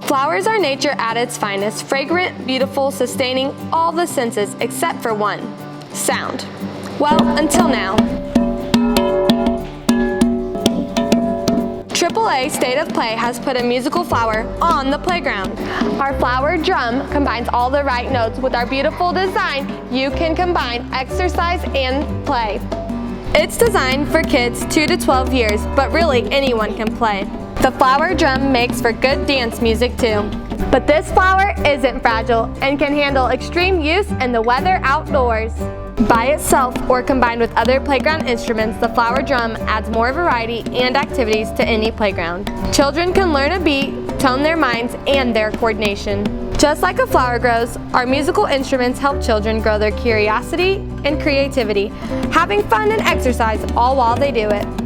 Flowers are nature at its finest, fragrant, beautiful, sustaining all the senses except for one, sound. Well, until now. AAA State of Play has put a musical flower on the playground. Our flower drum combines all the right notes. With our beautiful design, you can combine exercise and play. It's designed for kids 2 to 12 years, but really anyone can play. The flower drum makes for good dance music too. But this flower isn't fragile and can handle extreme use in the weather outdoors. By itself or combined with other playground instruments, the flower drum adds more variety and activities to any playground. Children can learn a beat, tone their minds, and their coordination. Just like a flower grows, our musical instruments help children grow their curiosity and creativity, having fun and exercise all while they do it.